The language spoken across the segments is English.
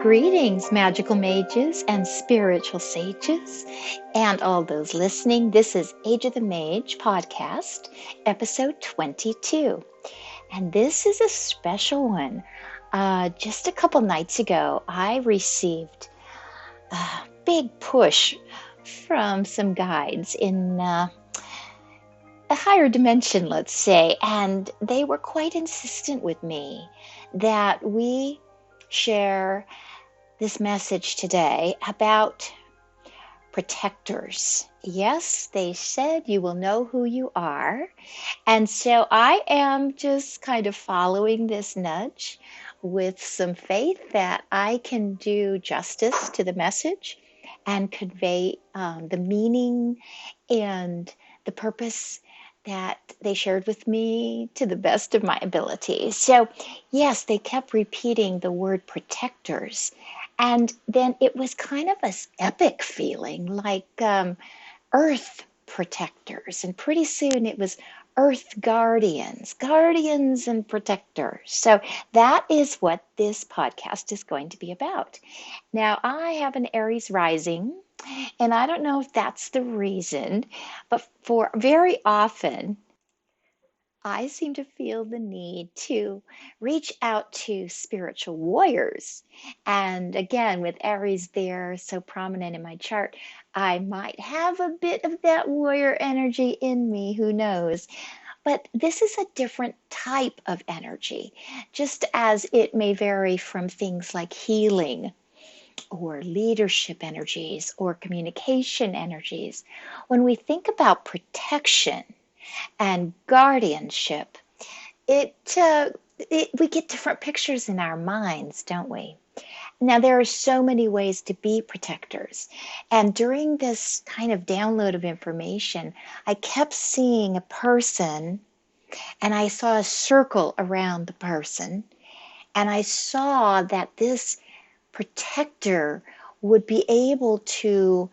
Greetings, magical mages and spiritual sages, and all those listening. This is Age of the Mage podcast, episode 22. And this is a special one. Just a couple nights ago, I received a big push from some guides in a higher dimension, let's say, and they were quite insistent with me that we share this message today about protectors. Yes, they said you will know who you are. And so I am just kind of following this nudge with some faith that I can do justice to the message and convey the meaning and the purpose that they shared with me to the best of my ability. So, yes, they kept repeating the word protectors. And then it was kind of this epic feeling like earth protectors. And pretty soon it was earth guardians, guardians and protectors. So that is what this podcast is going to be about. Now, I have an Aries rising, and I don't know if that's the reason, but for very often, I seem to feel the need to reach out to spiritual warriors. And again, with Aries there so prominent in my chart, I might have a bit of that warrior energy in me, who knows? But this is a different type of energy, just as it may vary from things like healing or leadership energies or communication energies. When we think about protection and guardianship, we get different pictures in our minds, don't we? Now, there are so many ways to be protectors. And during this kind of download of information, I kept seeing a person, and I saw a circle around the person, and I saw that this protector would be able to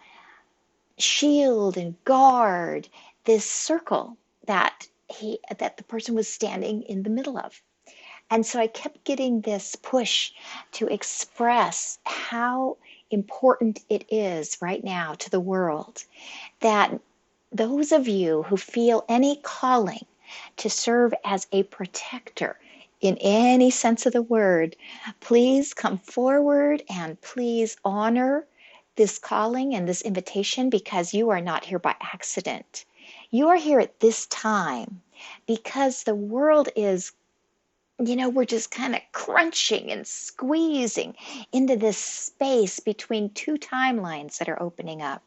shield and guard this circle that the person was standing in the middle of. And so I kept getting this push to express how important it is right now to the world that those of you who feel any calling to serve as a protector in any sense of the word, please come forward and please honor this calling and this invitation, because you are not here by accident. You are here at this time because the world is, we're just kind of crunching and squeezing into this space between two timelines that are opening up.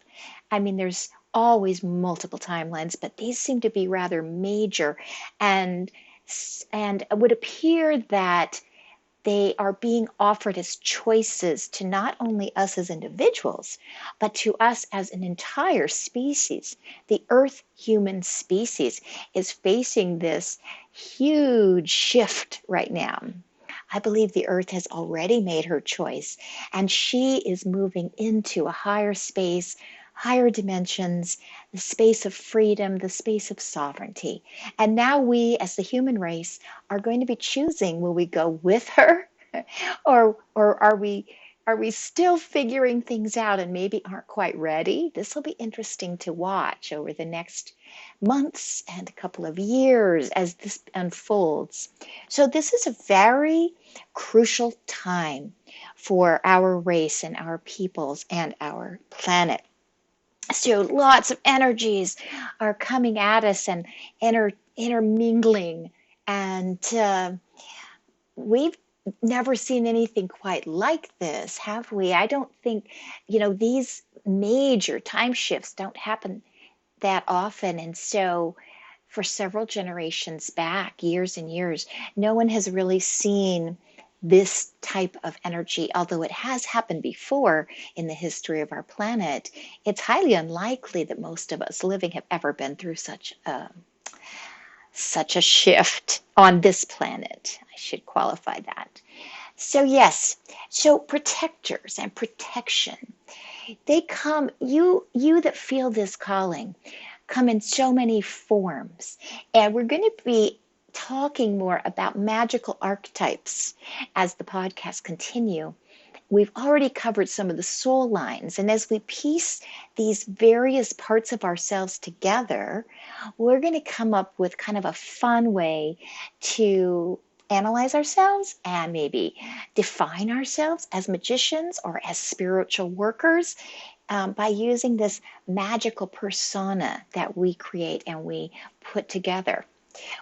I mean, there's always multiple timelines, but these seem to be rather major, and it would appear that they are being offered as choices to not only us as individuals, but to us as an entire species. The Earth human species is facing this huge shift right now. I believe the Earth has already made her choice, and she is moving into a higher space, higher dimensions, the space of freedom, the space of sovereignty. And now we, as the human race, are going to be choosing, will we go with her or are we still figuring things out and maybe aren't quite ready? This will be interesting to watch over the next months and a couple of years as this unfolds. So this is a very crucial time for our race and our peoples and our planet. So lots of energies are coming at us and intermingling, and we've never seen anything quite like this, have we? I don't think, these major time shifts don't happen that often. And so for several generations back, years and years, no one has really seen this type of energy. Although it has happened before in the history of our planet, it's highly unlikely that most of us living have ever been through such a shift on this planet. I should qualify that. So yes, so protectors and protection, they come, you that feel this calling, come in so many forms. And we're going to be talking more about magical archetypes as the podcast continue. we've already covered some of the soul lines. And as we piece these various parts of ourselves together, we're going to come up with kind of a fun way to analyze ourselves and maybe define ourselves as magicians or as spiritual workers by using this magical persona that we create and we put together.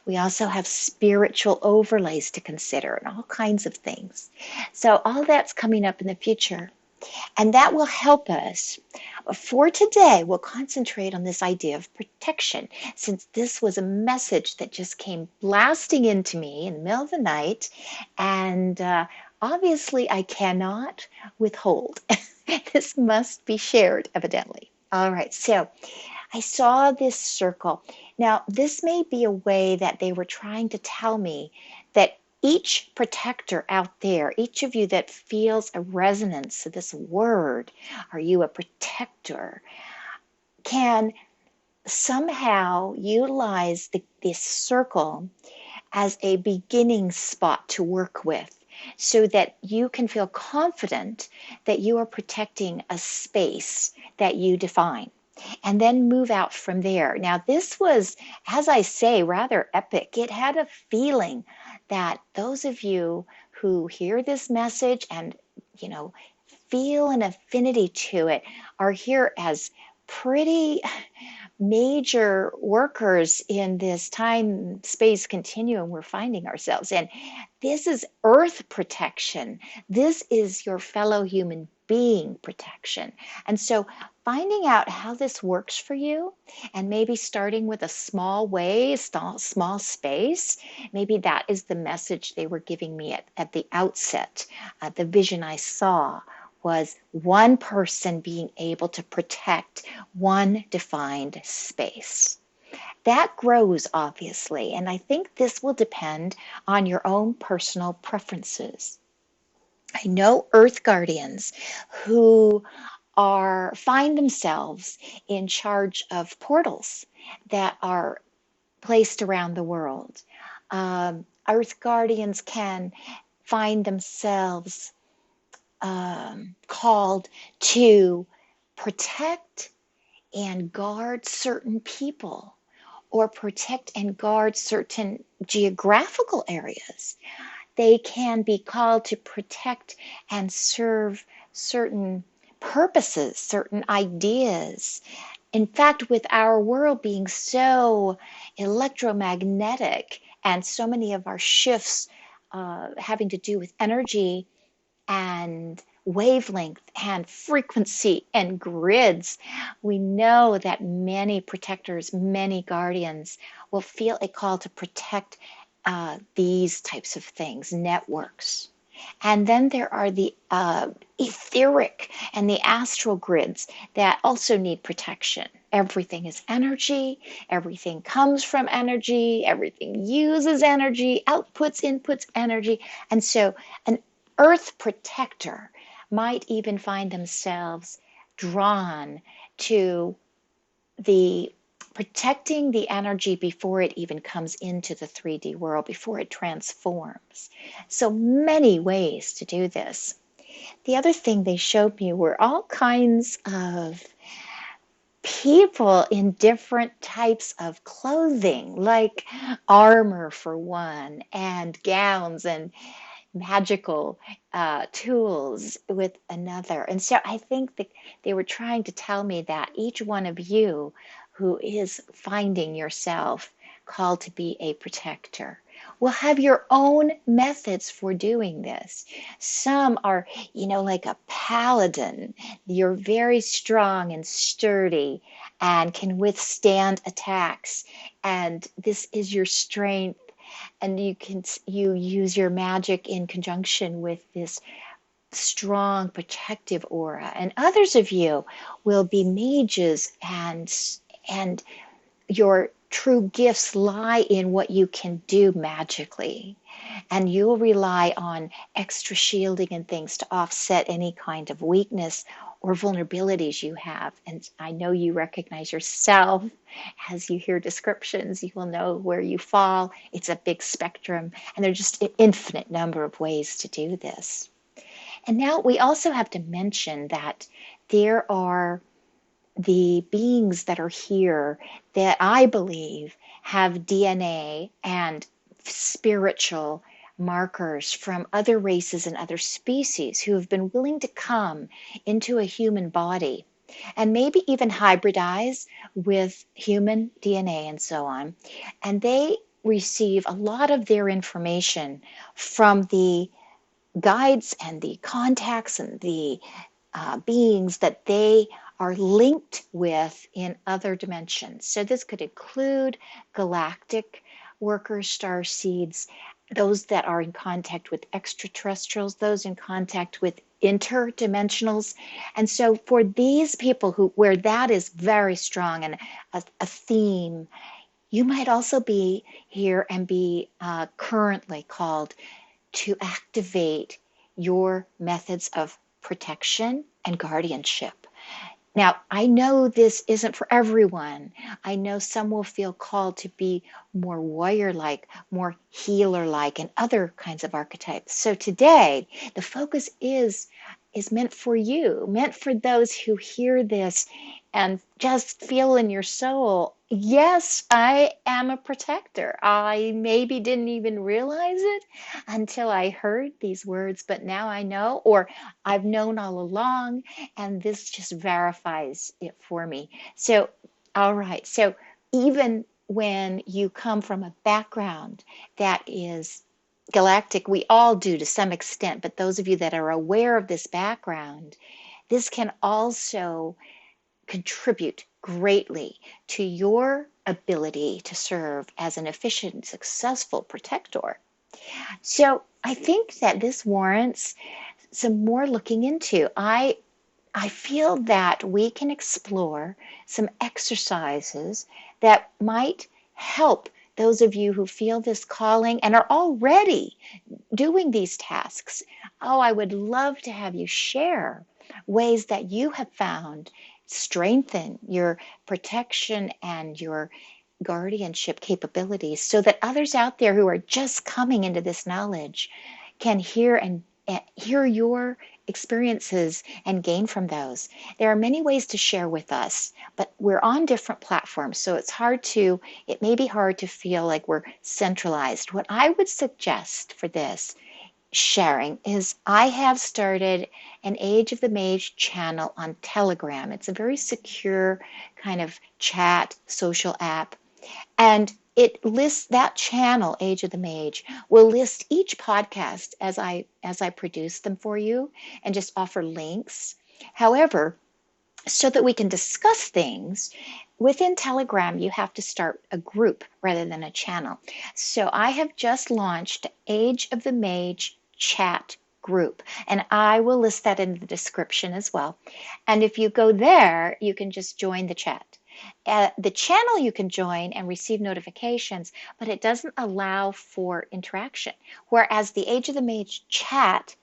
We also have spiritual overlays to consider and all kinds of things. So all that's coming up in the future. And that will help us. For today, we'll concentrate on this idea of protection, since this was a message that just came blasting into me in the middle of the night. And obviously, I cannot withhold. This must be shared, evidently. All right, so I saw this circle. Now, this may be a way that they were trying to tell me that each protector out there, each of you that feels a resonance to this word, are you a protector, can somehow utilize this circle as a beginning spot to work with, so that you can feel confident that you are protecting a space that you define, and then move out from there. Now, this was, as I say, rather epic. It had a feeling that those of you who hear this message and, feel an affinity to it are here as pretty major workers in this time space continuum we're finding ourselves in. This is earth protection. This is your fellow human being protection. And so finding out how this works for you, and maybe starting with a small way, small space, maybe that is the message they were giving me at the outset. The vision I saw was one person being able to protect one defined space. That grows, obviously, and I think this will depend on your own personal preferences. I know Earth Guardians who find themselves in charge of portals that are placed around the world. Earth Guardians can find themselves called to protect and guard certain people, or protect and guard certain geographical areas. They can be called to protect and serve certain purposes, certain ideas. In fact, with our world being so electromagnetic and so many of our shifts having to do with energy and wavelength and frequency and grids, we know that many protectors, many guardians will feel a call to protect these types of things, networks. And then there are the etheric and the astral grids that also need protection. Everything is energy, everything comes from energy, everything uses energy, outputs, inputs energy. And so an earth protector might even find themselves drawn to the protecting the energy before it even comes into the 3D world, before it transforms. So many ways to do this. The other thing they showed me were all kinds of people in different types of clothing, like armor for one, and gowns and magical tools with another. And so I think that they were trying to tell me that each one of you who is finding yourself called to be a protector will have your own methods for doing this. Some are, like a paladin. You're very strong and sturdy and can withstand attacks. And this is your strength. And you use your magic in conjunction with this strong protective aura. And others of you will be mages, and your true gifts lie in what you can do magically. And you'll rely on extra shielding and things to offset any kind of weakness or vulnerabilities you have. And I know you recognize yourself. As you hear descriptions, you will know where you fall. It's a big spectrum, and there's just an infinite number of ways to do this. And now we also have to mention that there are the beings that are here that I believe have DNA and spiritual markers from other races and other species who have been willing to come into a human body and maybe even hybridize with human DNA and so on. And they receive a lot of their information from the guides and the contacts and the beings that they are linked with in other dimensions. So this could include galactic workers, star seeds, those that are in contact with extraterrestrials, those in contact with interdimensionals. And so for these people who where that is very strong and a theme, you might also be here and be currently called to activate your methods of protection and guardianship. Now, I know this isn't for everyone. I know some will feel called to be more warrior like, more healer like, and other kinds of archetypes. So today, the focus is meant for you, meant for those who hear this and just feel in your soul, yes, I am a protector. I maybe didn't even realize it until I heard these words, but now I know, or I've known all along, and this just verifies it for me. So, all right. So, even when you come from a background that is galactic, we all do to some extent, but those of you that are aware of this background, this can also contribute greatly to your ability to serve as an efficient, successful protector. So I think that this warrants some more looking into. I feel that we can explore some exercises that might help those of you who feel this calling and are already doing these tasks. Oh, I would love to have you share ways that you have found strengthen your protection and your guardianship capabilities so that others out there who are just coming into this knowledge can hear and hear your experiences and gain from those. There are many ways to share with us, but we're on different platforms, so it may be hard to feel like we're centralized. What I would suggest for this sharing is I have started an Age of the Mage channel on Telegram. It's a very secure kind of chat social app. And it lists that channel, Age of the Mage, will list each podcast as I produce them for you and just offer links. However, so that we can discuss things, within Telegram, you have to start a group rather than a channel. So I have just launched Age of the Mage chat group, and I will list that in the description as well. And if you go there, you can just join the chat. The channel you can join and receive notifications, but it doesn't allow for interaction. Whereas the Age of the Mage chat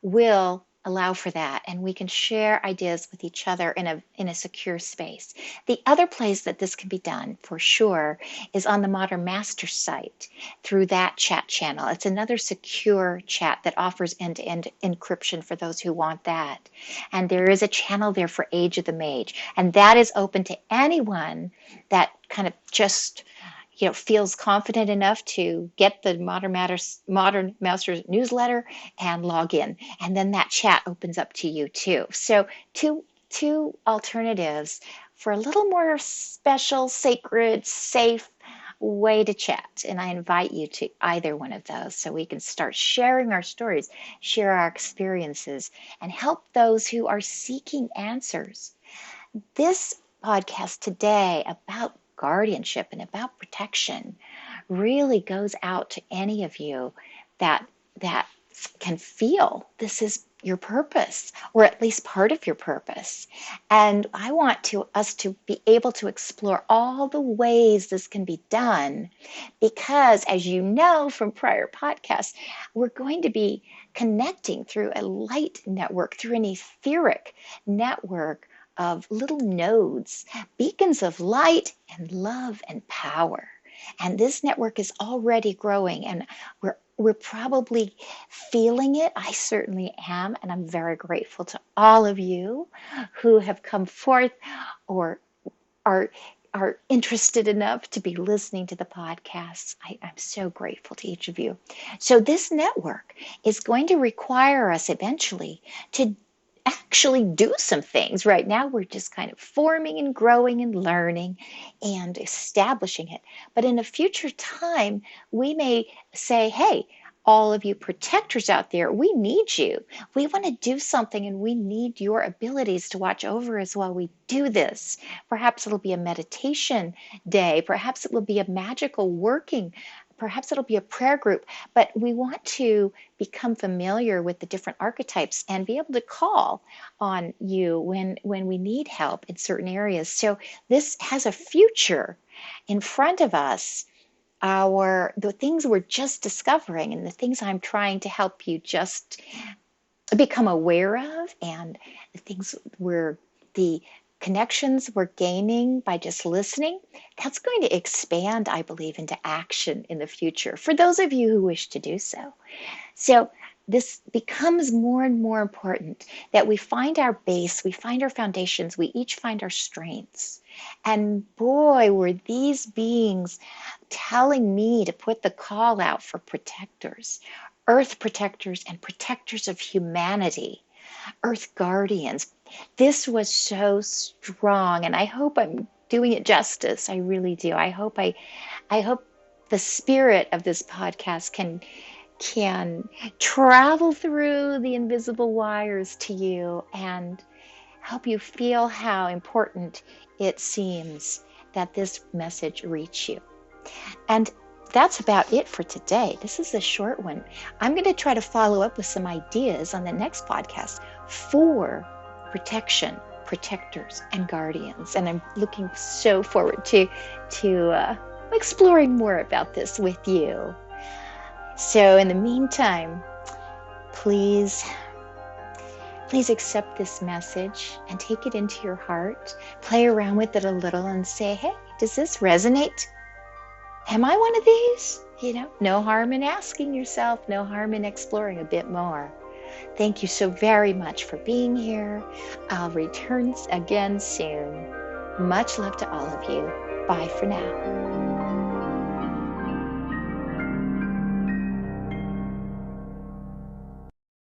will allow for that, and we can share ideas with each other in a secure space. The other place that this can be done for sure is on the Modern Master site through that chat channel. It's another secure chat that offers end-to-end encryption for those who want that. And there is a channel there for Age of the Mage, and that is open to anyone that kind of just feels confident enough to get the Modern Masters newsletter and log in. And then that chat opens up to you too. So two alternatives for a little more special, sacred, safe way to chat. And I invite you to either one of those so we can start sharing our stories, share our experiences, and help those who are seeking answers. This podcast today about guardianship and about protection really goes out to any of you that can feel this is your purpose, or at least part of your purpose. And I want us to be able to explore all the ways this can be done, because as you know from prior podcasts, we're going to be connecting through a light network, through an etheric network of little nodes, beacons of light and love and power. And this network is already growing, and we're we're probably feeling it. I certainly am, and I'm very grateful to all of you who have come forth or are are interested enough to be listening to the podcasts. I'm so grateful to each of you. So this network is going to require us eventually to actually do some things. Right now, we're just kind of forming and growing and learning and establishing it. But in a future time, we may say, hey, all of you protectors out there, we need you. We want to do something and we need your abilities to watch over us while we do this. Perhaps it'll be a meditation day. Perhaps it will be a magical working. Perhaps it'll be a prayer group. But we want to become familiar with the different archetypes and be able to call on you when we need help in certain areas. So this has a future in front of us. The things we're just discovering and the things I'm trying to help you just become aware of, and the connections we're gaining by just listening, that's going to expand, I believe, into action in the future for those of you who wish to do so. So this becomes more and more important that we find our base, we find our foundations, we each find our strengths. And boy, were these beings telling me to put the call out for protectors, earth protectors and protectors of humanity, earth guardians. This was so strong, and I hope I'm doing it justice. I really do. I hope the spirit of this podcast can travel through the invisible wires to you and help you feel how important it seems that this message reach you. And that's about it for today. This is a short one. I'm going to try to follow up with some ideas on the next podcast for protection, protectors, and guardians. And I'm looking so forward to exploring more about this with you. So in the meantime, please accept this message and take it into your heart. Play around with it a little and say, hey, does this resonate? Am I one of these? No harm in asking yourself, no harm in exploring a bit more. Thank you so very much for being here. I'll return again soon. Much love to all of you. Bye for now.